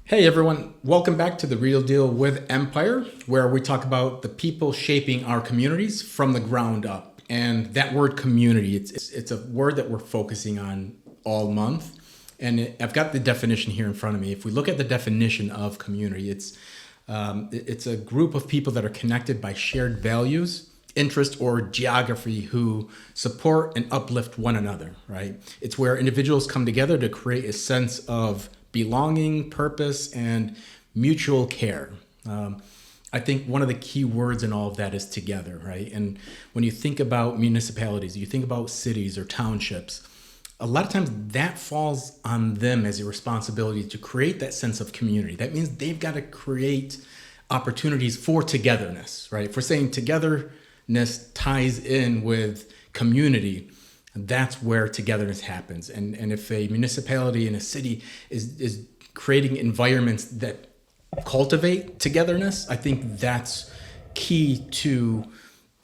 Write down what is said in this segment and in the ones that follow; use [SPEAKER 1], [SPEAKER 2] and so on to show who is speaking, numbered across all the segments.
[SPEAKER 1] Hey everyone, welcome back to The Real Deal with Empire, where we talk about the people shaping our communities from the ground up. And that word community, it's a word that we're focusing on all month. And I've got the definition here in front of me. If we look at the definition of community, it's a group of people that are connected by shared values, interest, or geography who support and uplift one another, right? It's where individuals come together to create a sense of belonging, purpose, and mutual care. I think one of the key words in all of that is together, right? And when you think about municipalities, you think about cities or townships, a lot of times that falls on them as a responsibility to create that sense of community. That means they've got to create opportunities for togetherness, right? If we're saying togetherness ties in with community, that's where togetherness happens. And if a municipality and a city is creating environments that cultivate togetherness, I think that's key to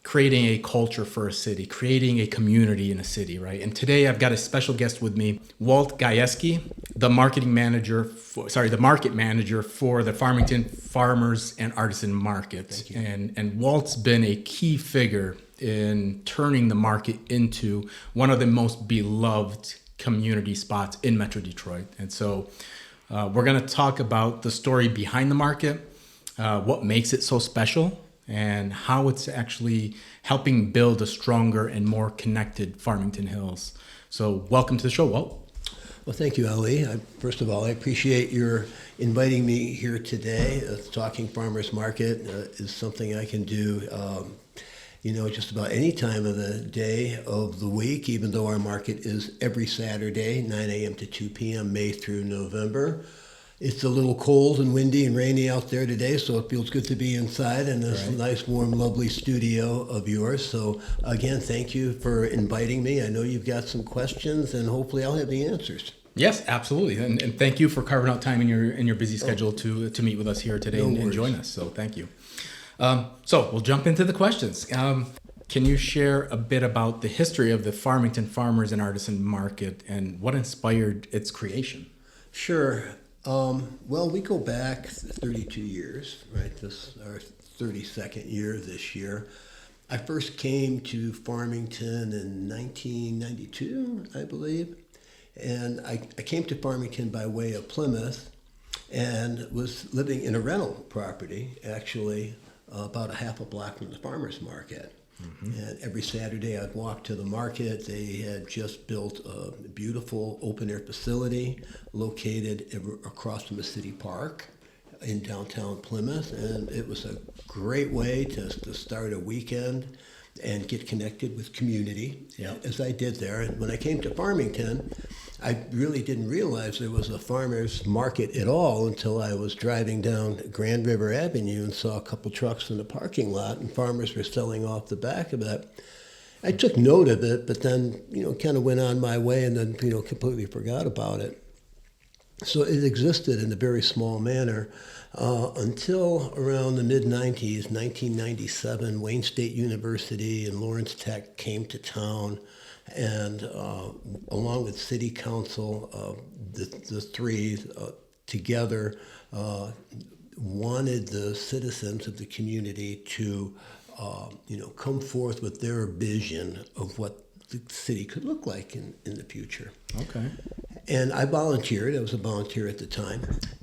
[SPEAKER 1] creating a culture for a city, creating a community in a city, right? And today I've got a special guest with me, Walt Gajewski, the market manager for the Farmington Farmers and Artisans Market.
[SPEAKER 2] Thank you.
[SPEAKER 1] And Walt's been a key figure in turning the market into one of the most beloved community spots in Metro Detroit. And so we're going to talk about the story behind the market, what makes it so special, and how it's actually helping build a stronger and more connected Farmington Hills. So welcome to the show, Walt.
[SPEAKER 2] Well, thank you, Ali. First of all, I appreciate your inviting me here today. Talking Farmers Market is something I can do, just about any time of the day of the week, even though our market is every Saturday, 9 a.m. to 2 p.m., May through November. It's a little cold and windy and rainy out there today, so it feels good to be inside in this nice, warm, lovely studio of yours. So again, thank you for inviting me. I know you've got some questions, and hopefully I'll have the answers.
[SPEAKER 1] Yes, absolutely. And thank you for carving out time in your busy schedule to meet with us here today and join us. So thank you. So we'll jump into the questions. Can you share a bit about the history of the Farmington Farmers and Artisans Market and what inspired its creation?
[SPEAKER 2] Sure. Well, we go back 32 years, right? This is our 32nd year this year. I first came to Farmington in 1992, I believe. And I came to Farmington by way of Plymouth and was living in a rental property, actually, about a half a block from the farmers market. Mm-hmm. And every Saturday I'd walk to the market. They had just built a beautiful open-air facility located across from the city park in downtown Plymouth. And it was a great way to start a weekend and get connected with community, as I did there. And when I came to Farmington, I really didn't realize there was a farmer's market at all until I was driving down Grand River Avenue and saw a couple trucks in the parking lot, and farmers were selling off the back of it. I took note of it, but then, kind of went on my way and then, completely forgot about it. So it existed in a very small manner until around the mid-90s, 1997, Wayne State University and Lawrence Tech came to town, and along with City Council, the three together wanted the citizens of the community to come forth with their vision of what the city could look like in the future.
[SPEAKER 1] Okay.
[SPEAKER 2] And I volunteered. I was a volunteer at the time,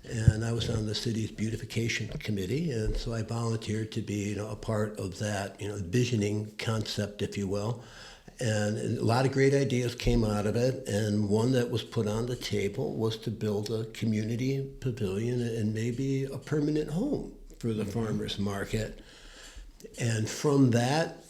[SPEAKER 2] and I was on the city's beautification committee, and so I volunteered to be a part of that visioning concept, if you will. And a lot of great ideas came out of it, and one that was put on the table was to build a community pavilion and maybe a permanent home for the farmers market. And from that,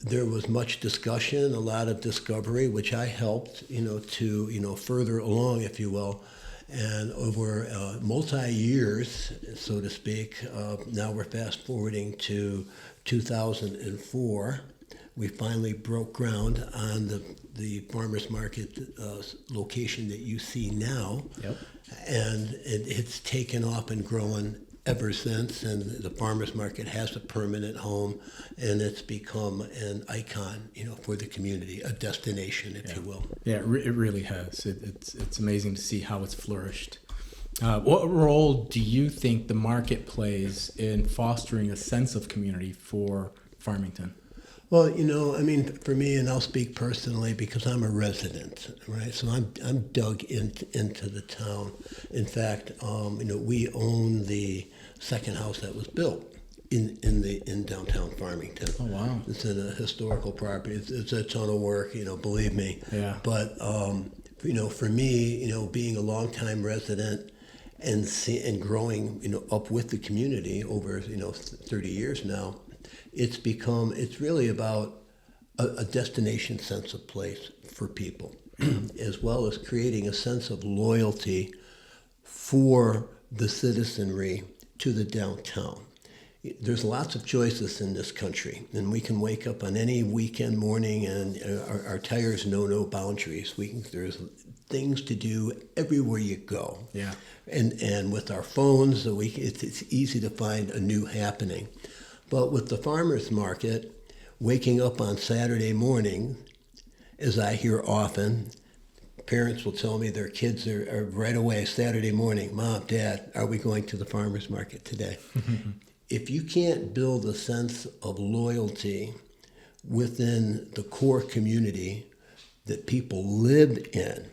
[SPEAKER 2] there was much discussion, a lot of discovery, which I helped, to further along, if you will. And over multi-years, so to speak, now we're fast forwarding to 2004. We finally broke ground on the farmers market location that you see now. Yep. And it's taken off and grown ever since, and the farmers market has a permanent home, and it's become an icon, for the community, a destination, if you will.
[SPEAKER 1] Yeah, it really has. It's amazing to see how it's flourished. What role do you think the market plays in fostering a sense of community for Farmington?
[SPEAKER 2] Well, I mean, for me, and I'll speak personally because I'm a resident, right? So I'm dug into the town. In fact, we own the second house that was built in downtown Farmington.
[SPEAKER 1] Oh, wow.
[SPEAKER 2] It's in a historical property. It's a ton of work, believe me.
[SPEAKER 1] Yeah.
[SPEAKER 2] But for me, being a longtime resident and growing, up with the community over 30 years now, it's really about a destination sense of place for people, as well as creating a sense of loyalty for the citizenry to the downtown. There's lots of choices in this country, and we can wake up on any weekend morning and our tires know no boundaries. There's things to do everywhere you go.
[SPEAKER 1] Yeah.
[SPEAKER 2] And with our phones, it's easy to find a new happening. But with the farmers market, waking up on Saturday morning, as I hear often, parents will tell me their kids are right away Saturday morning, Mom, Dad, are we going to the farmers market today? If you can't build a sense of loyalty within the core community that people live in,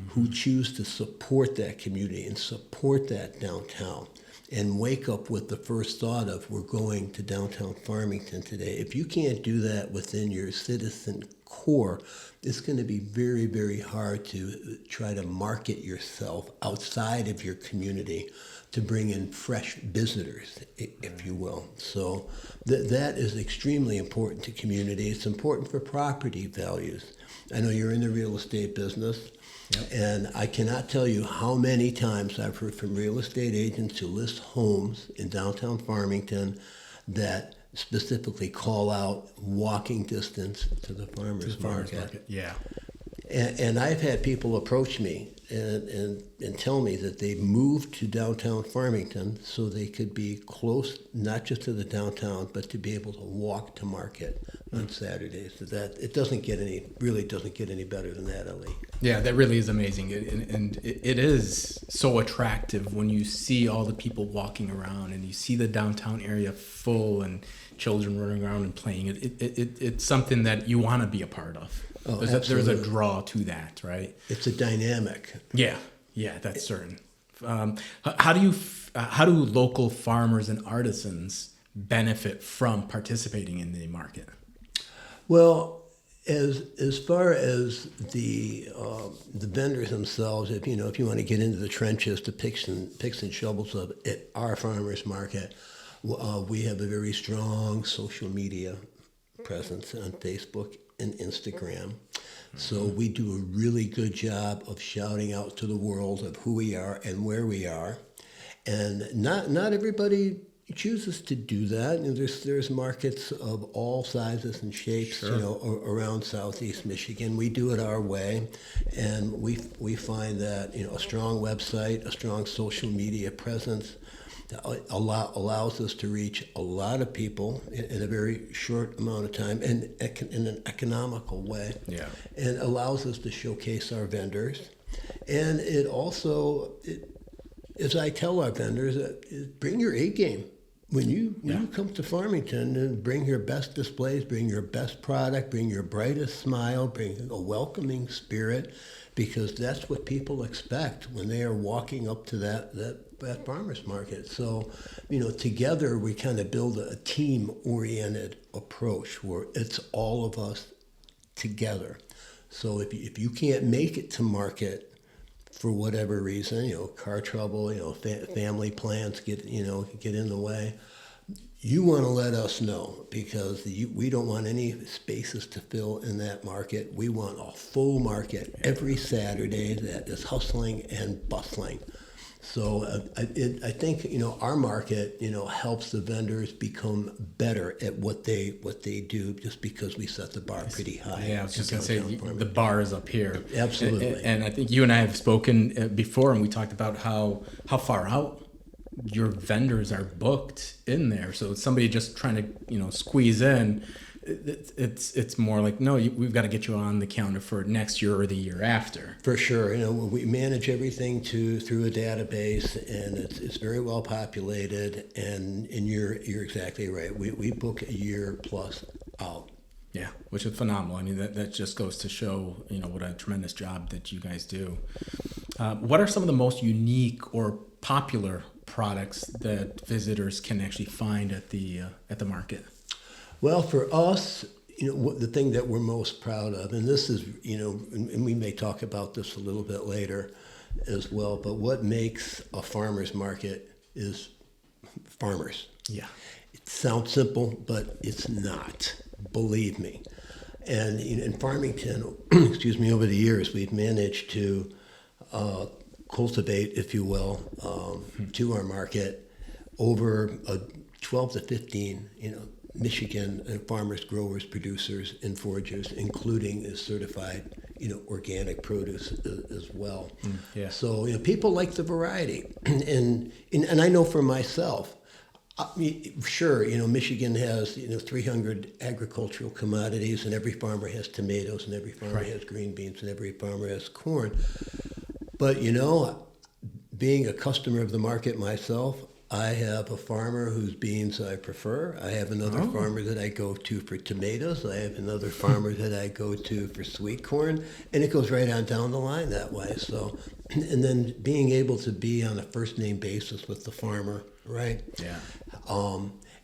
[SPEAKER 2] who choose to support that community and support that downtown, and wake up with the first thought of, we're going to downtown Farmington today. If you can't do that within your citizen core, it's going to be very, very hard to try to market yourself outside of your community to bring in fresh visitors, if you will. So that is extremely important to community. It's important for property values. I know you're in the real estate business. Yep. And I cannot tell you how many times I've heard from real estate agents who list homes in downtown Farmington that specifically call out walking distance to the farmers market.
[SPEAKER 1] Yeah.
[SPEAKER 2] And I've had people approach me and tell me that they moved to downtown Farmington so they could be close, not just to the downtown, but to be able to walk to market on Saturdays. So that it really doesn't get any better than that, Ali.
[SPEAKER 1] Yeah, that really is amazing. And it is so attractive when you see all the people walking around and you see the downtown area full and children running around and playing. It's something that you want to be a part of.
[SPEAKER 2] Oh,
[SPEAKER 1] there's a draw to that, right?
[SPEAKER 2] It's a dynamic.
[SPEAKER 1] Yeah, that's certain. How do local farmers and artisans benefit from participating in the market?
[SPEAKER 2] Well, as far as the vendors themselves, if you want to get into the trenches, the picks and shovels of it, our farmers market, we have a very strong social media presence on Facebook and Instagram. So we do a really good job of shouting out to the world of who we are and where we are. And not everybody chooses to do that. There's markets of all sizes and shapes,
[SPEAKER 1] sure,
[SPEAKER 2] around Southeast Michigan. We do it our way, and we find that a strong website, a strong social media presence allows us to reach a lot of people in a very short amount of time and in an economical way.
[SPEAKER 1] Yeah.
[SPEAKER 2] And allows us to showcase our vendors. And it also, as I tell our vendors, bring your A game. When you come to Farmington, and bring your best displays, bring your best product, bring your brightest smile, bring a welcoming spirit, because that's what people expect when they are walking up to that farmers market. So, together we kind of build a team-oriented approach where it's all of us together. So if you can't make it to market for whatever reason, car trouble, family plans get in the way, you want to let us know, because we don't want any spaces to fill in that market. We want a full market every Saturday that is hustling and bustling. So I think our market helps the vendors become better at what they do, just because we set the bar pretty high.
[SPEAKER 1] Yeah, I was just going to say the bar is up here.
[SPEAKER 2] Absolutely.
[SPEAKER 1] And I think you and I have spoken before, and we talked about how far out your vendors are booked in there. So somebody just trying to squeeze in It's more like, no, we've got to get you on the calendar for next year or the year after.
[SPEAKER 2] For sure. We manage everything through a database, and it's very well populated, and you're exactly right. We book a year plus out.
[SPEAKER 1] Yeah, which is phenomenal. I mean, that just goes to show, what a tremendous job that you guys do. What are some of the most unique or popular products that visitors can actually find at the market?
[SPEAKER 2] Well, for us, the thing that we're most proud of, and this is, and we may talk about this a little bit later as well, but what makes a farmer's market is farmers.
[SPEAKER 1] Yeah.
[SPEAKER 2] It sounds simple, but it's not. Believe me. And in Farmington, over the years, we've managed to cultivate, if you will, to our market over 12 to 15, Michigan farmers, growers, producers, and foragers, including certified, organic produce as well.
[SPEAKER 1] Yeah.
[SPEAKER 2] So people like the variety, and I know for myself. Sure, Michigan has 300 agricultural commodities, and every farmer has tomatoes, and every farmer has green beans, and every farmer has corn. But being a customer of the market myself, I have a farmer whose beans I prefer. I have another farmer that I go to for tomatoes. I have another farmer that I go to for sweet corn, and it goes right on down the line that way. So, and then being able to be on a first name basis with the farmer, right?
[SPEAKER 1] Yeah.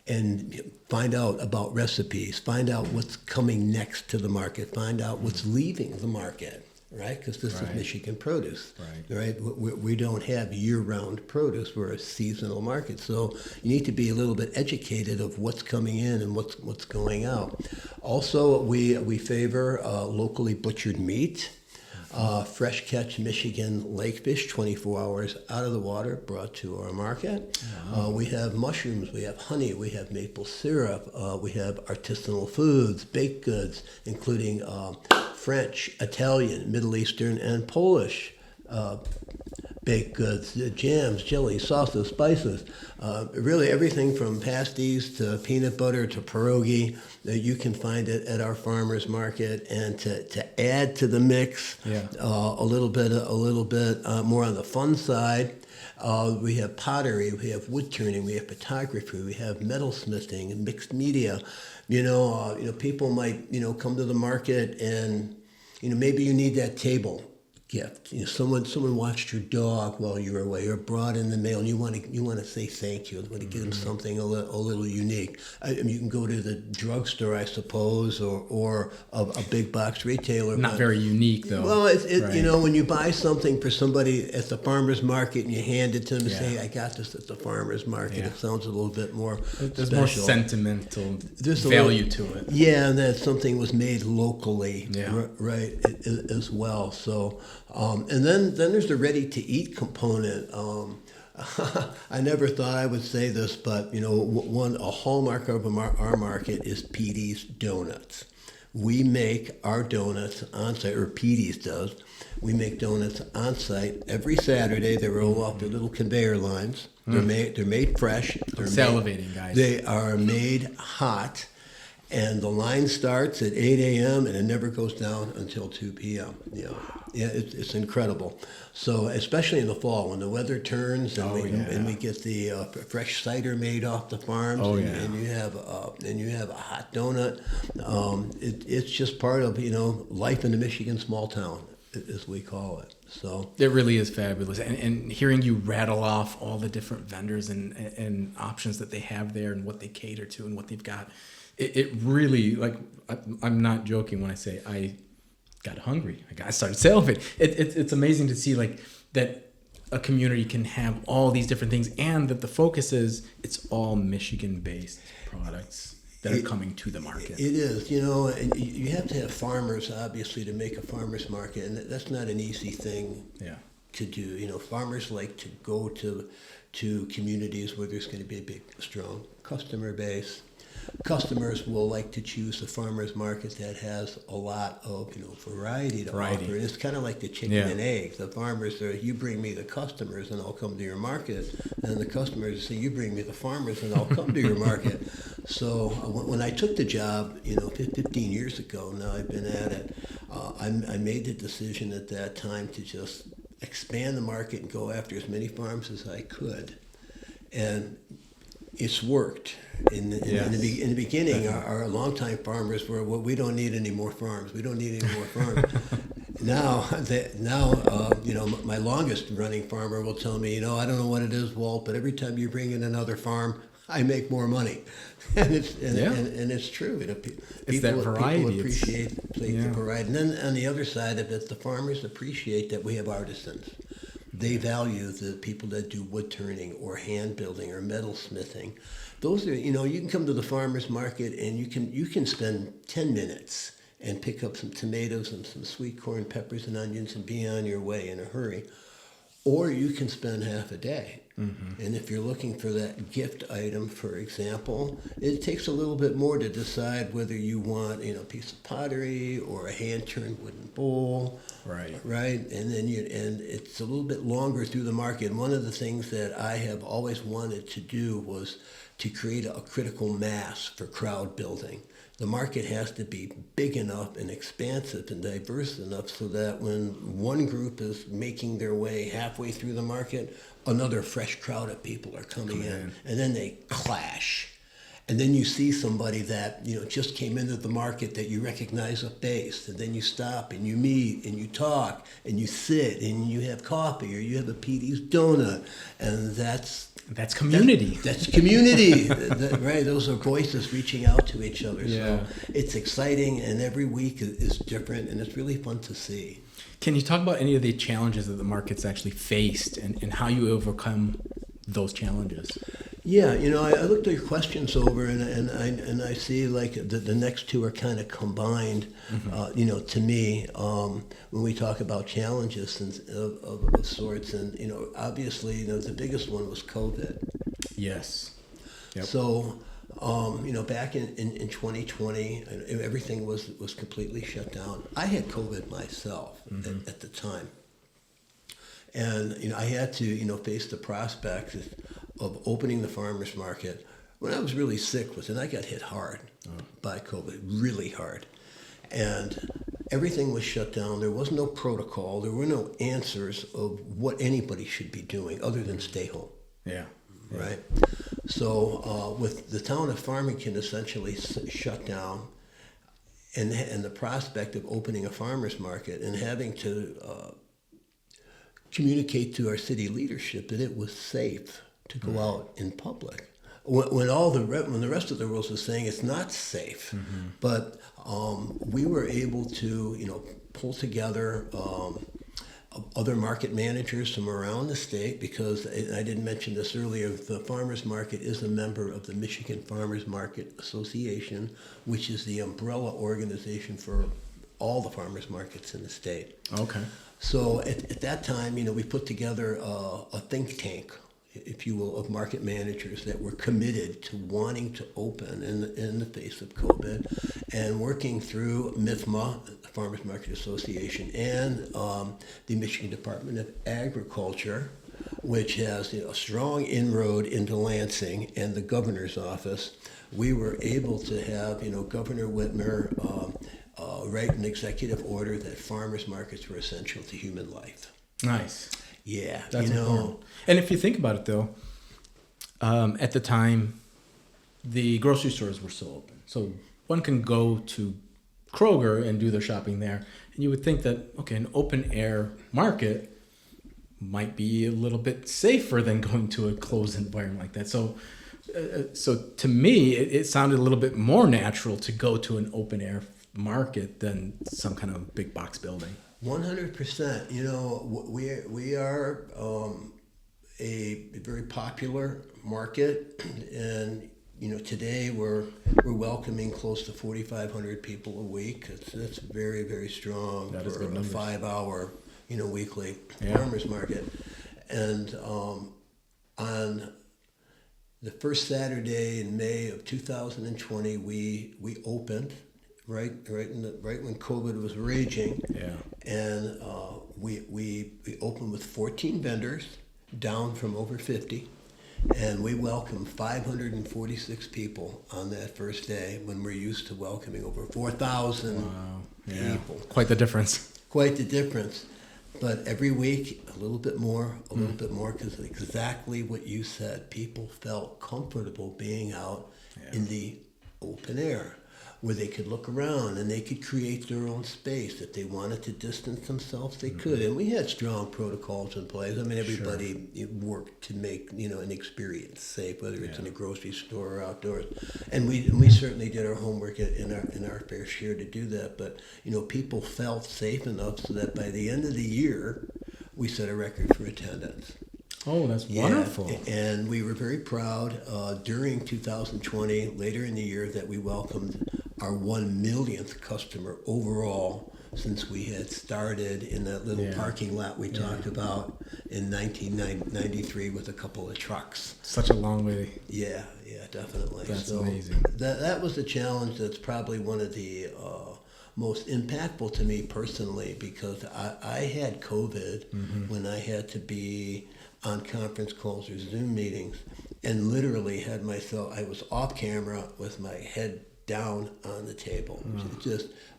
[SPEAKER 2] And find out about recipes, find out what's coming next to the market, find out what's leaving the market. Right, because this is Michigan produce. Right, we don't have year-round produce. We're a seasonal market, so you need to be a little bit educated of what's coming in and what's going out. Also, we favor locally butchered meat, fresh catch Michigan lake fish, 24 hours out of the water, brought to our market. We have mushrooms, we have honey, we have maple syrup, we have artisanal foods, baked goods, including French, Italian, Middle Eastern, and Polish baked goods, jams, jellies, sauces, spices, really everything from pasties to peanut butter to pierogi. You can find it at our farmers market. And to add to the mix, a little bit more on the fun side. We have pottery, we have wood turning, we have photography, we have metalsmithing and mixed media. People might come to the market and maybe you need that table gift. Someone watched your dog while you were away, or brought in the mail, and you want to say thank you. You want to give them something a little unique. I mean, you can go to the drugstore, I suppose, or a big box retailer.
[SPEAKER 1] Not very unique though.
[SPEAKER 2] Well, when you buy something for somebody at the farmer's market and you hand it to them and say, "I got this at the farmer's market," it sounds a little bit more.
[SPEAKER 1] There's
[SPEAKER 2] special.
[SPEAKER 1] more sentimental value to it.
[SPEAKER 2] Yeah, and that something was made locally, right, as well. So. And then there's the ready-to-eat component. I never thought I would say this, but a hallmark of our market is Petey's Donuts. We make our donuts on site, or Petey's does. We make donuts on site every Saturday. They roll off their little conveyor lines. They're made fresh.
[SPEAKER 1] I'm salivating, guys.
[SPEAKER 2] They are made hot. And the line starts at 8 a.m. and it never goes down until 2 p.m. It's incredible. So especially in the fall when the weather turns and we get the fresh cider made off the farms, and you have a hot donut. It's just part of life in the Michigan small town, as we call it. So
[SPEAKER 1] it really is fabulous, and hearing you rattle off all the different vendors and options that they have there and what they cater to and what they've got. It really, I'm not joking when I say I got hungry. I started salivating. It's amazing to see that a community can have all these different things, and that the focus is it's all Michigan-based products that are coming to the market.
[SPEAKER 2] It is, and you have to have farmers, obviously, to make a farmer's market, and that's not an easy thing to do. Farmers like to go to communities where there's going to be a big, strong customer base. customers will like to choose the farmers market that has a lot of variety to offer. And it's kind of like the chicken and egg. The farmers are, you bring me the customers and I'll come to your market, and the customers say, you bring me the farmers and I'll come to your market. So when I took the job 15 years ago, now I've been at it, I made the decision at that time to just expand the market and go after as many farms as I could. And it's worked. In the beginning, our longtime farmers were, well, we don't need any more farms. We don't need any more farms. Now, my longest running farmer will tell me, I don't know what it is, Walt, but every time you bring in another farm, I make more money. And it's true.
[SPEAKER 1] It's that variety.
[SPEAKER 2] People appreciate the variety. And then on the other side of it, the farmers appreciate that we have artisans. They value the people that do wood turning or hand building or metal smithing. Those are, you can come to the farmers market and you can spend 10 minutes and pick up some tomatoes and some sweet corn, peppers and onions and be on your way in a hurry. Or you can spend half a day. Mm-hmm. And if you're looking for that gift item, for example, it takes a little bit more to decide whether you want, a piece of pottery or a hand-turned wooden bowl.
[SPEAKER 1] Right.
[SPEAKER 2] And then and it's a little bit longer through the market. And one of the things that I have always wanted to do was to create a critical mass for crowd building. The market has to be big enough and expansive and diverse enough so that when one group is making their way halfway through the market, another fresh crowd of people are coming in. And then they clash. And then you see somebody that, just came into the market that you recognize a face. And then you stop and you meet and you talk and you sit and you have coffee or you have a Petey's donut. And that's
[SPEAKER 1] community.
[SPEAKER 2] That's community, right? Those are voices reaching out to each other.
[SPEAKER 1] Yeah.
[SPEAKER 2] So it's exciting, and every week is different, and it's really fun to see.
[SPEAKER 1] Can you talk about any of the challenges that the market's actually faced and how you overcome those challenges?
[SPEAKER 2] Yeah, I looked at your questions over, and I see like the next two are kind of combined. Mm-hmm. To me, when we talk about challenges of sorts, and obviously, the biggest one was COVID.
[SPEAKER 1] Yes. Yep.
[SPEAKER 2] So, back in 2020, everything was completely shut down. I had COVID myself at the time. And, I had to, face the prospect of opening the farmers market when I was really sick and I got hit hard by COVID, really hard. And everything was shut down. There was no protocol. There were no answers of what anybody should be doing other than stay home.
[SPEAKER 1] Yeah.
[SPEAKER 2] Right? So with the town of Farmington essentially shut down and the prospect of opening a farmer's market and having to communicate to our city leadership that it was safe to go out in public. When the rest of the world was saying it's not safe, but we were able to pull together other market managers from around the state, because I didn't mention this earlier, the farmers market is a member of the Michigan Farmers Market Association, which is the umbrella organization for all the farmers markets in the state. Okay. So at that time, we put together a think tank, if you will, of market managers that were committed to wanting to open in the face of COVID, and working through MIFMA, the Farmers Market Association, and the Michigan Department of Agriculture, which has a strong inroad into Lansing, and the governor's office. We were able to have Governor Whitmer write an executive order that farmers markets were essential to human life.
[SPEAKER 1] Nice.
[SPEAKER 2] Yeah,
[SPEAKER 1] that's important. And if you think about it, though, at the time, the grocery stores were still open. So one can go to Kroger and do their shopping there. And you would think that, okay, an open-air market might be a little bit safer than going to a closed environment like that. So to me, it sounded a little bit more natural to go to an open-air market than some kind of big box building.
[SPEAKER 2] 100%. We are a very popular market, and today we're welcoming close to 4,500 people a week. That's very, very strong for a 5-hour weekly farmers market. And on The first Saturday in May of 2020, we opened right when COVID was raging.
[SPEAKER 1] Yeah.
[SPEAKER 2] And we opened with 14 vendors, down from over 50. And we welcomed 546 people on that first day when we're used to welcoming over 4,000 people.
[SPEAKER 1] Quite the difference.
[SPEAKER 2] Quite the difference. But every week, a little bit more, because exactly what you said. People felt comfortable being out in the open air, where they could look around and they could create their own space. If they wanted to distance themselves, they could. And we had strong protocols in place. I mean, everybody worked to make an experience safe, whether it's in a grocery store or outdoors. And we certainly did our homework in our fair share to do that. But people felt safe enough so that by the end of the year, we set a record for attendance.
[SPEAKER 1] Oh, that's wonderful.
[SPEAKER 2] And we were very proud during 2020, later in the year, that we welcomed our 1 millionth customer overall since we had started in that little parking lot we talked about in 1993 with a couple of trucks.
[SPEAKER 1] Such a long way.
[SPEAKER 2] Yeah, definitely.
[SPEAKER 1] That's amazing.
[SPEAKER 2] That was a challenge that's probably one of the most impactful to me personally, because I had COVID when I had to be on conference calls or Zoom meetings, and literally I was off camera with my head down on the table.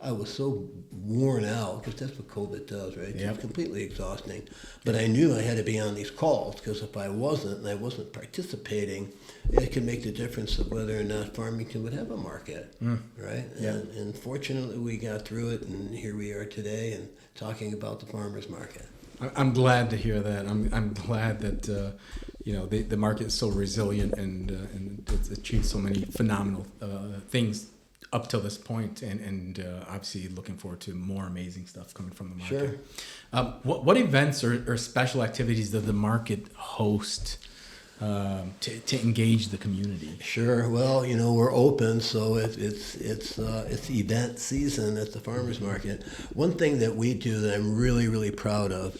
[SPEAKER 2] I was so worn out, because that's what COVID does, right? It's completely exhausting. But I knew I had to be on these calls, because if I wasn't, and I wasn't participating, it could make the difference of whether or not Farmington would have a market, right? And fortunately, we got through it, and here we are today, and talking about the farmers market.
[SPEAKER 1] I'm glad to hear that. I'm glad that the market is so resilient and it's achieved so many phenomenal things up till this point, and obviously looking forward to more amazing stuff coming from the market.
[SPEAKER 2] Sure.
[SPEAKER 1] What events or special activities does the market host to engage the community?
[SPEAKER 2] Sure. Well, we're open, so it's event season at the farmers market. One thing that we do that I'm really, really proud of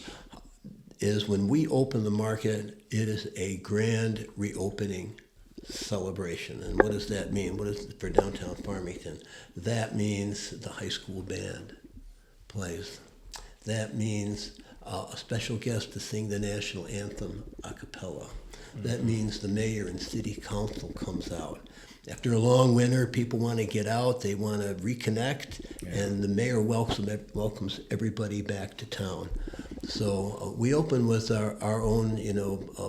[SPEAKER 2] is when we open the market, it is a grand reopening celebration. And what does that mean? What is it for Downtown Farmington? That means the high school band plays. That means a special guest to sing the national anthem a cappella. That means the mayor and city council comes out. After a long winter, people want to get out, they want to reconnect, and the mayor welcomes everybody back to town. So we open with our own,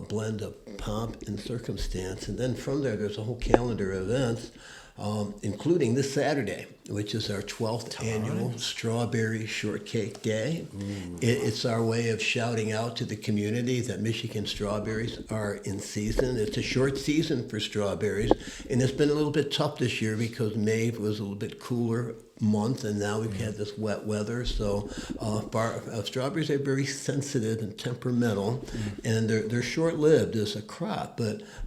[SPEAKER 2] blend of pomp and circumstance, and then from there's a whole calendar of events, including this Saturday, which is our 12th annual Strawberry Shortcake Day. It's our way of shouting out to the community that Michigan strawberries are in season. It's a short season for strawberries, and it's been a little bit tough this year because May was a little bit cooler month, and now we've had this wet weather. So strawberries are very sensitive and temperamental, and they're short-lived as a crop.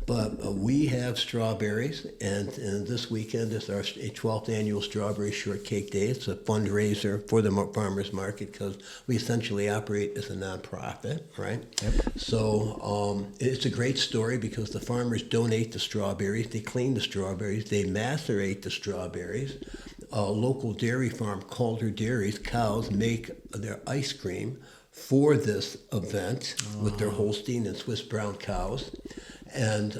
[SPEAKER 2] But we have strawberries, and this weekend is our 12th annual Strawberry Shortcake Day. It's a fundraiser for the farmers market because we essentially operate as a nonprofit, right? So it's a great story because the farmers donate the strawberries, they clean the strawberries, they macerate the strawberries. Local dairy farm, Calder Dairies, cows make their ice cream for this event with their Holstein and Swiss brown cows. And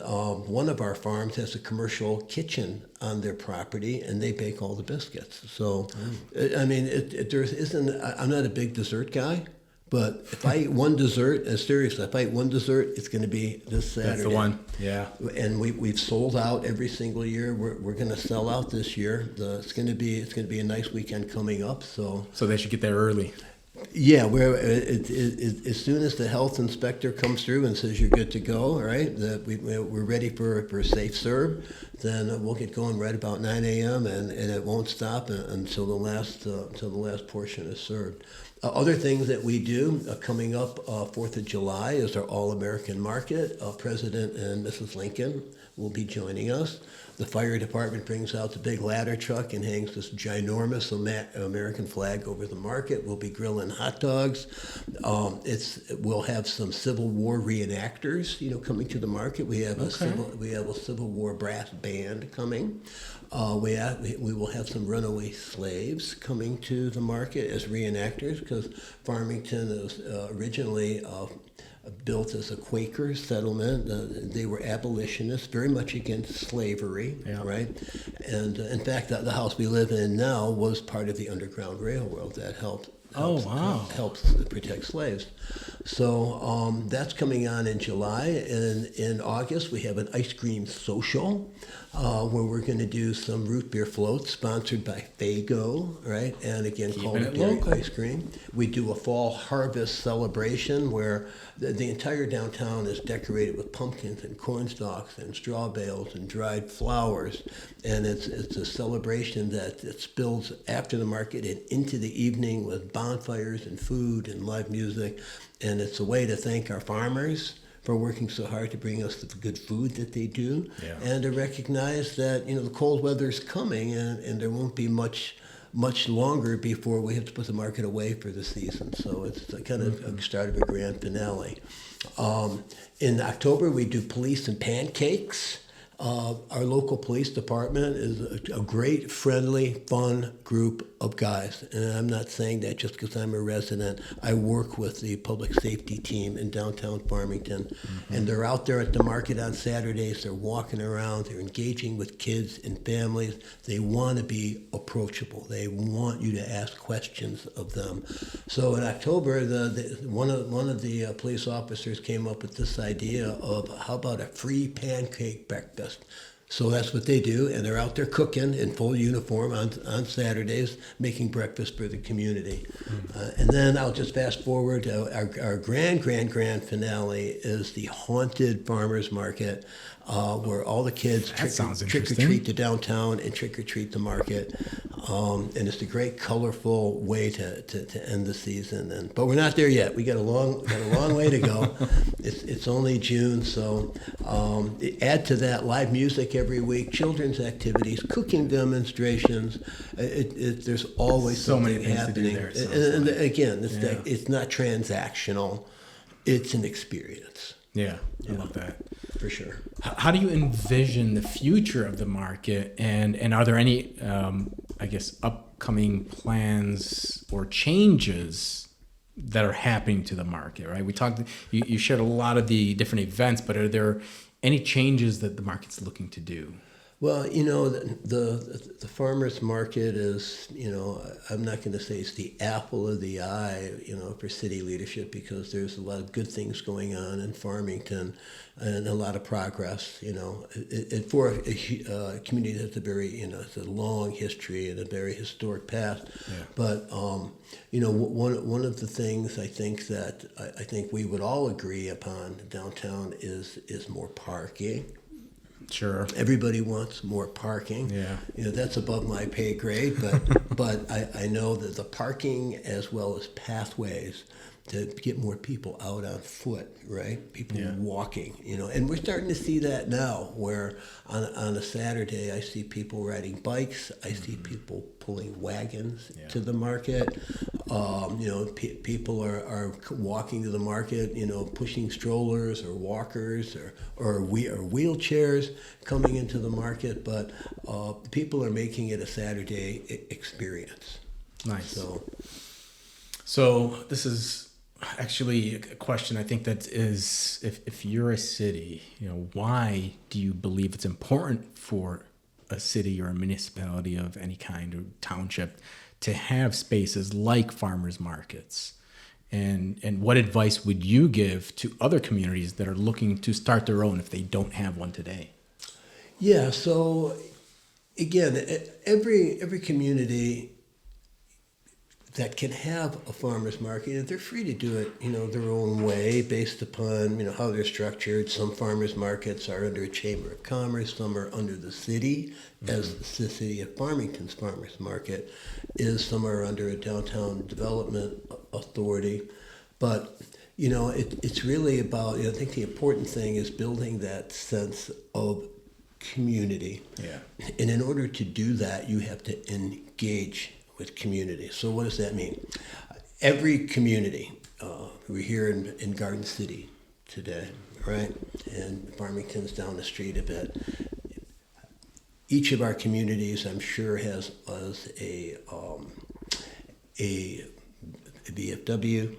[SPEAKER 2] one of our farms has a commercial kitchen on their property, and they bake all the biscuits. So, I mean, I'm not a big dessert guy, but if I eat one dessert, seriously, if I eat one dessert, it's going to be this Saturday.
[SPEAKER 1] That's the one, yeah.
[SPEAKER 2] And we've sold out every single year. We're going to sell out this year. It's going to be a nice weekend coming up. So
[SPEAKER 1] they should get there early.
[SPEAKER 2] Yeah, as soon as the health inspector comes through and says you're good to go, right, that we're ready for safe serve, then we'll get going right about 9 a.m. and it won't stop until the last portion is served. Other things that we do coming up 4th of July is our All-American Market. President and Mrs. Lincoln will be joining us. The fire department brings out the big ladder truck and hangs this ginormous American flag over the market. We'll be grilling hot dogs. We'll have some Civil War reenactors, coming to the market. We have a Civil War brass band coming. We will have some runaway slaves coming to the market as reenactors, because Farmington is originally built as a Quaker settlement. They were abolitionists, very much against slavery, right? And in fact, the house we live in now was part of the Underground Railroad that helps protect slaves. So that's coming on in July. And in August, we have an ice cream social where we're going to do some root beer floats sponsored by Faygo, right? And again, called Dairy Ice Cream. We do a fall harvest celebration where the entire downtown is decorated with pumpkins and corn stalks and straw bales and dried flowers. And it's a celebration that spills after the market and into the evening with bonfires and food and live music. And it's a way to thank our farmers for working so hard to bring us the good food that they do, and to recognize that the cold weather's coming, and there won't be much longer before we have to put the market away for the season. So it's kind of a start of a grand finale. In October, we do police and pancakes. Our local police department is a great, friendly, fun group of guys. And I'm not saying that just because I'm a resident. I work with the public safety team in downtown Farmington. And they're out there at the market on Saturdays. They're walking around. They're engaging with kids and families. They want to be approachable. They want you to ask questions of them. So in October, one of the police officers came up with this idea of, how about a free pancake breakfast? So that's what they do, and they're out there cooking in full uniform on Saturdays, making breakfast for the community. And then I'll just fast forward. Our grand finale is the haunted farmers market, where all the kids trick or treat the downtown and trick or treat the market. And it's a great, colorful way to end the season. But we're not there yet. We got a long way to go. It's only June, so add to that live music every week, children's activities, cooking demonstrations. There's always
[SPEAKER 1] so
[SPEAKER 2] something
[SPEAKER 1] many things
[SPEAKER 2] happening.
[SPEAKER 1] to do there.
[SPEAKER 2] And again, it's not transactional. It's an experience.
[SPEAKER 1] Yeah, I love that.
[SPEAKER 2] For sure.
[SPEAKER 1] How do you envision the future of the market, and are there any, upcoming plans or changes that are happening to the market? Right, we talked. You shared a lot of the different events, but are there any changes that the market's looking to do?
[SPEAKER 2] Well, the farmers market is, I'm not going to say it's the apple of the eye, for city leadership, because there's a lot of good things going on in Farmington and a lot of progress, for a community that's it's a long history and a very historic past. Yeah. But, one of the things I think we would all agree upon downtown is more parking.
[SPEAKER 1] Sure.
[SPEAKER 2] Everybody wants more parking. Yeah. That's above my pay grade, but I know that the parking as well as pathways to get more people out on foot, right? People walking, and we're starting to see that now, where on a Saturday I see people riding bikes, I see people pulling wagons to the market. People are walking to the market, pushing strollers or walkers or wheelchairs coming into the market, but people are making it a Saturday experience.
[SPEAKER 1] Nice. So this is actually a question I think that is, if you're a city, why do you believe it's important for a city or a municipality of any kind or township to have spaces like farmers markets? And what advice would you give to other communities that are looking to start their own if they don't have one today?
[SPEAKER 2] Yeah, so again, every community, that can have a farmer's market. They're free to do it, their own way based upon, how they're structured. Some farmers markets are under a chamber of commerce. Some are under the city, as the city of Farmington's farmers market is. Some are under a downtown development authority. But, it's really about, I think the important thing is building that sense of community.
[SPEAKER 1] Yeah.
[SPEAKER 2] And in order to do that, you have to engage with community. So what does that mean? Every community, we're here in Garden City today, right? And Farmington's down the street a bit. Each of our communities, I'm sure, has a VFW,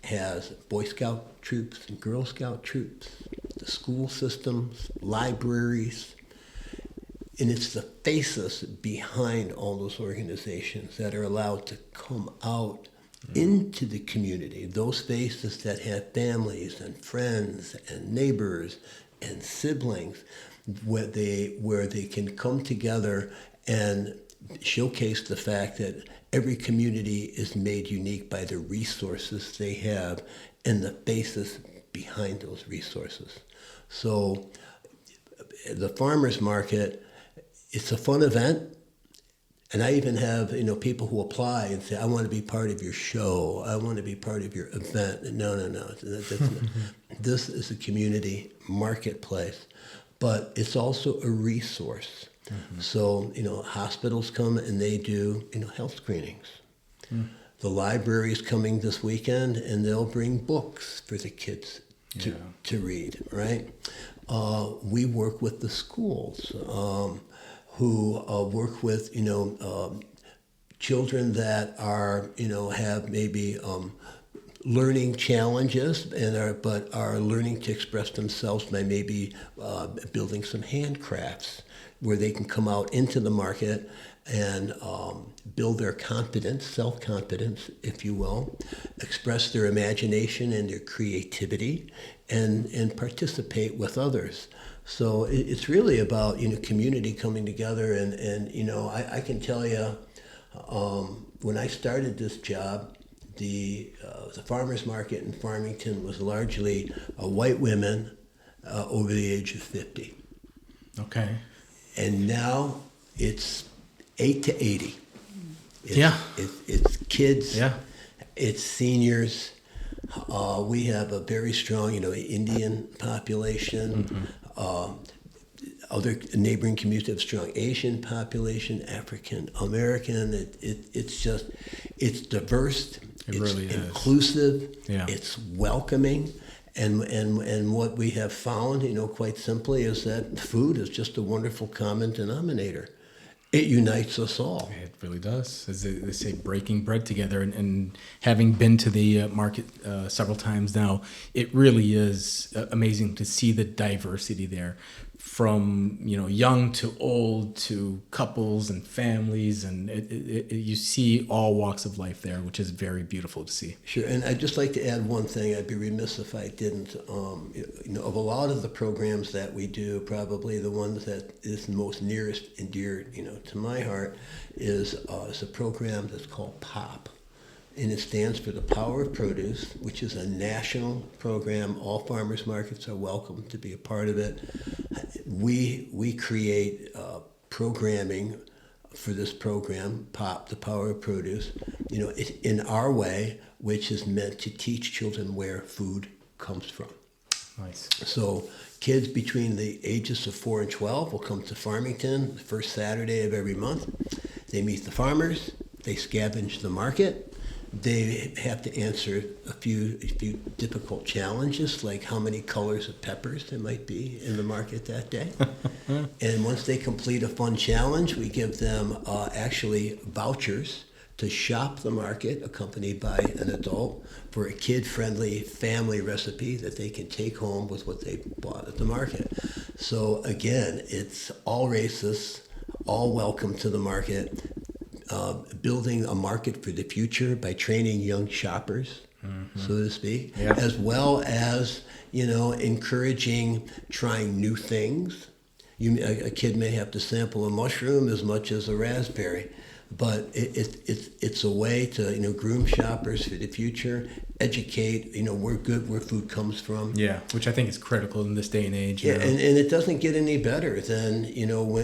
[SPEAKER 2] has Boy Scout troops and Girl Scout troops, the school systems, libraries. And it's the faces behind all those organizations that are allowed to come out into the community. Those faces that have families and friends and neighbors and siblings, where they can come together and showcase the fact that every community is made unique by the resources they have and the faces behind those resources. So the farmers market, it's a fun event, and I even have people who apply and say, "I want to be part of your show. I want to be part of your event." No. This is a community marketplace, but it's also a resource. Mm-hmm. So hospitals come and they do health screenings. Mm. The library is coming this weekend, and they'll bring books for the kids to read. Right? We work with the schools. Who work with children that are have maybe learning challenges but are learning to express themselves by maybe building some handcrafts where they can come out into the market and build their confidence, self-confidence, if you will, express their imagination and their creativity, and participate with others. So it's really about community coming together, and I can tell you, when I started this job, the farmers market in Farmington was largely white women over the age of 50.
[SPEAKER 1] Okay.
[SPEAKER 2] And now it's 8 to 80. It's kids. Yeah. It's seniors. We have a very strong, Indian population. Mm-hmm. Other neighboring communities have strong Asian population, African American. It's diverse. It's really inclusive. Yeah. It's welcoming. And what we have found, quite simply, is that food is just a wonderful common denominator. It unites us all.
[SPEAKER 1] It really does. As they say, breaking bread together. And having been to the market several times now, it really is amazing to see the diversity there, from young to old to couples and families, and you see all walks of life there, which is very beautiful to see.
[SPEAKER 2] Sure, and I'd just like to add one thing. I'd be remiss if I didn't. Of a lot of the programs that we do, probably the one that is most nearest and dear, to my heart, is a program that's called POP. And it stands for the Power of Produce, which is a national program. All farmers markets are welcome to be a part of it. We create programming for this program, POP, the Power of Produce, in our way, which is meant to teach children where food comes from.
[SPEAKER 1] Nice.
[SPEAKER 2] So kids between the ages of 4 and 12 will come to Farmington the first Saturday of every month. They meet the farmers. They scavenge the market. They have to answer a few difficult challenges, like how many colors of peppers there might be in the market that day. And once they complete a fun challenge, we give them actually vouchers to shop the market, accompanied by an adult, for a kid-friendly family recipe that they can take home with what they bought at the market. So again, it's all races, all welcome to the market. Building a market for the future by training young shoppers, so to speak, as well as, encouraging trying new things. A kid may have to sample a mushroom as much as a raspberry, but it's a way to groom shoppers for the future, educate where food comes from.
[SPEAKER 1] Yeah, which I think is critical in this day and age.
[SPEAKER 2] Yeah, and it doesn't get any better than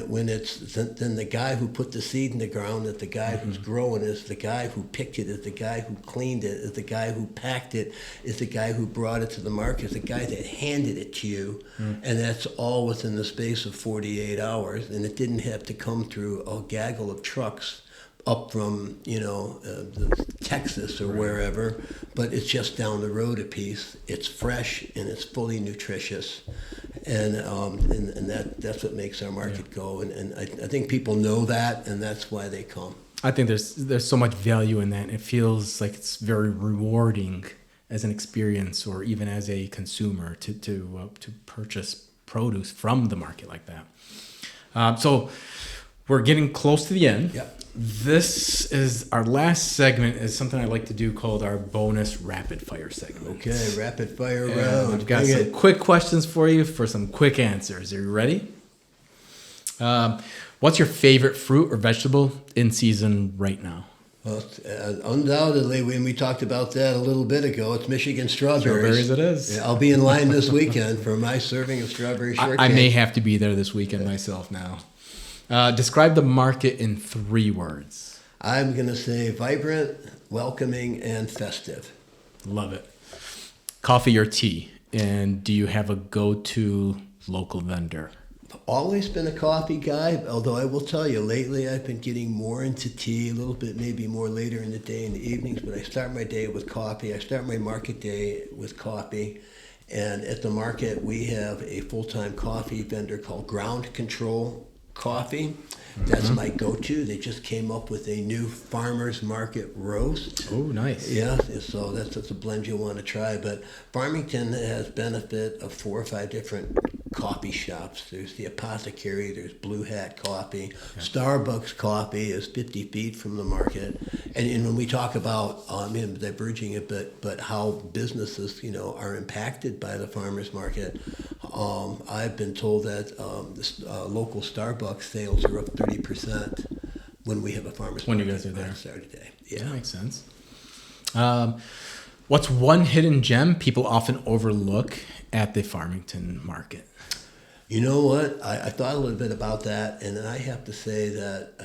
[SPEAKER 2] when it's than the guy who put the seed in the ground, that the guy who's growing is the guy who picked it, is the guy who cleaned it, is the guy who packed it, is the guy who brought it to the market, is the guy that handed it to you, and that's all within the space of 48 hours, and it didn't have to come through a gaggle of trucks up from Texas or wherever, but it's just down the road a piece. It's fresh and it's fully nutritious, and that's what makes our market go. And I think people know that, and that's why they come.
[SPEAKER 1] I think there's so much value in that. It feels like it's very rewarding as an experience, or even as a consumer, to purchase produce from the market like that. So we're getting close to the end.
[SPEAKER 2] Yep.
[SPEAKER 1] This is our last segment, is something I like to do called our bonus rapid fire segment.
[SPEAKER 2] Okay, rapid fire round.
[SPEAKER 1] I've got some quick questions for you for some quick answers. Are you ready? What's your favorite fruit or vegetable in season right now?
[SPEAKER 2] Well, undoubtedly, when we talked about that a little bit ago, it's Michigan strawberries.
[SPEAKER 1] Strawberries it is.
[SPEAKER 2] Yeah, I'll be in line this weekend for my serving of strawberry shortcake.
[SPEAKER 1] I may have to be there this weekend myself now. Describe the market in 3 words.
[SPEAKER 2] I'm going to say vibrant, welcoming, and festive.
[SPEAKER 1] Love it. Coffee or tea? And do you have a go-to local vendor?
[SPEAKER 2] Always been a coffee guy, although I will tell you, lately I've been getting more into tea, a little bit maybe more later in the day, in the evenings, but I start my day with coffee. I start my market day with coffee. And at the market, we have a full-time coffee vendor called Ground Control Coffee. That's my go-to. They just came up with a new farmers market roast.
[SPEAKER 1] Oh, nice.
[SPEAKER 2] Yeah, so that's a blend you'll want to try. But Farmington has benefit of 4 or 5 different coffee shops. There's the Apothecary, there's Blue Hat Coffee. Starbucks Coffee is 50 feet from the market. And when we talk about, diverging it, but how businesses, are impacted by the farmers market, I've been told that local Starbucks sales are up 30% when we have a farmers market.
[SPEAKER 1] When you guys are there.
[SPEAKER 2] On Saturday. Yeah.
[SPEAKER 1] That makes sense. What's one hidden gem people often overlook at the Farmington market?
[SPEAKER 2] You know what? I thought a little bit about that, and I have to say that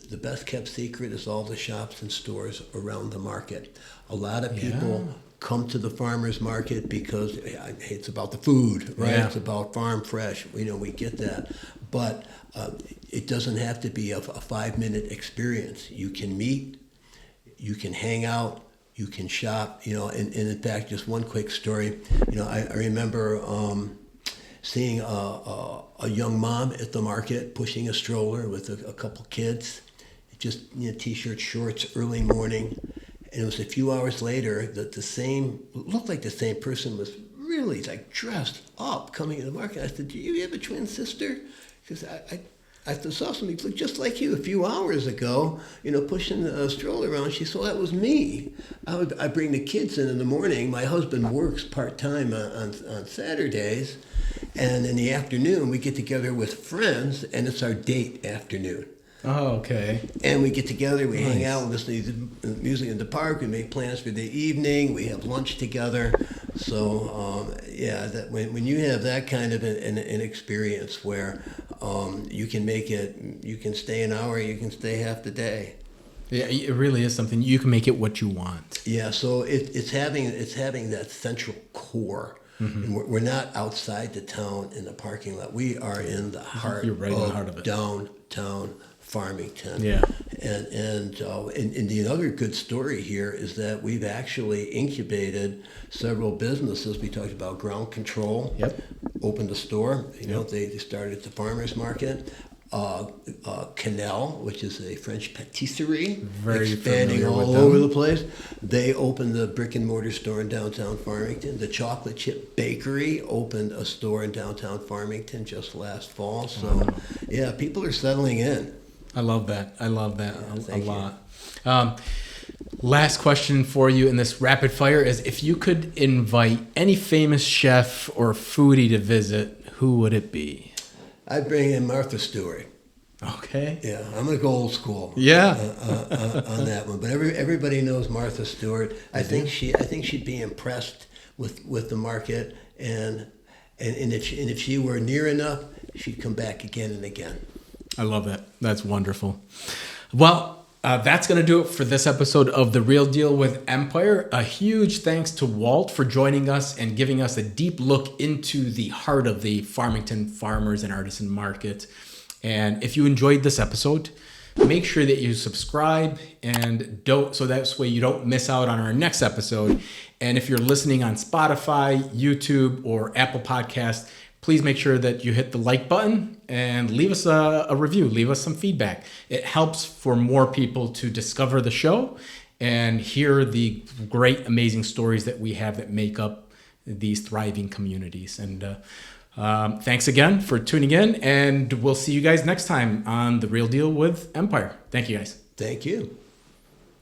[SPEAKER 2] the best kept secret is all the shops and stores around the market. A lot of people come to the farmers market because it's about the food, right?
[SPEAKER 1] Yeah.
[SPEAKER 2] It's about farm fresh. We get that. But it doesn't have to be a 5-minute experience. You can meet, you can hang out, you can shop, and in fact, just one quick story. I remember seeing a young mom at the market pushing a stroller with a couple kids, just t-shirt, shorts, early morning. And it was a few hours later that looked like the same person was really dressed up coming to the market. I said, "Do you have a twin sister?" Because I saw somebody look just like you a few hours ago, pushing a stroller around. She said, "That was me." I bring the kids in the morning. My husband works part-time on Saturdays. And in the afternoon, we get together with friends, and it's our date afternoon.
[SPEAKER 1] Oh, okay.
[SPEAKER 2] And we get together, we hang out, we listen to music in the park, we make plans for the evening, we have lunch together. So, that when you have that kind of an experience where you can make it, you can stay an hour, you can stay half the day.
[SPEAKER 1] Yeah, it really is something. You can make it what you want.
[SPEAKER 2] Yeah, so it's having that central core. Mm-hmm. And we're not outside the town in the parking lot. We are in the heart,
[SPEAKER 1] You're right in the heart of it.
[SPEAKER 2] Downtown Farmington.
[SPEAKER 1] Yeah.
[SPEAKER 2] And the other good story here is that we've actually incubated several businesses. We talked about Ground Control.
[SPEAKER 1] Yep.
[SPEAKER 2] Opened a store. They started at the farmers market. Canal, which is a French patisserie, expanding all over the place. They opened the brick and mortar store in downtown Farmington. The Chocolate Chip Bakery opened a store in downtown Farmington just last fall. So, people are settling in.
[SPEAKER 1] I love that. a lot. Last question for you in this rapid fire is, if you could invite any famous chef or foodie to visit, who would it be?
[SPEAKER 2] I'd bring in Martha Stewart.
[SPEAKER 1] Okay.
[SPEAKER 2] Yeah, I'm gonna go old school.
[SPEAKER 1] Yeah.
[SPEAKER 2] On that one, but everybody knows Martha Stewart. I think she'd be impressed with the market, and if she were near enough, she'd come back again and again.
[SPEAKER 1] I love that. That's wonderful. Well, that's going to do it for this episode of The Real Deal with Empire. A huge thanks to Walt for joining us and giving us a deep look into the heart of the Farmington Farmers and Artisan Market. And if you enjoyed this episode, make sure that you subscribe so that way you don't miss out on our next episode. And if you're listening on Spotify, YouTube, or Apple Podcasts, please make sure that you hit the like button and leave us a review. Leave us some feedback. It helps for more people to discover the show and hear the great, amazing stories that we have that make up these thriving communities. And thanks again for tuning in, and we'll see you guys next time on The Real Deal with Empire. Thank you, guys.
[SPEAKER 2] Thank you.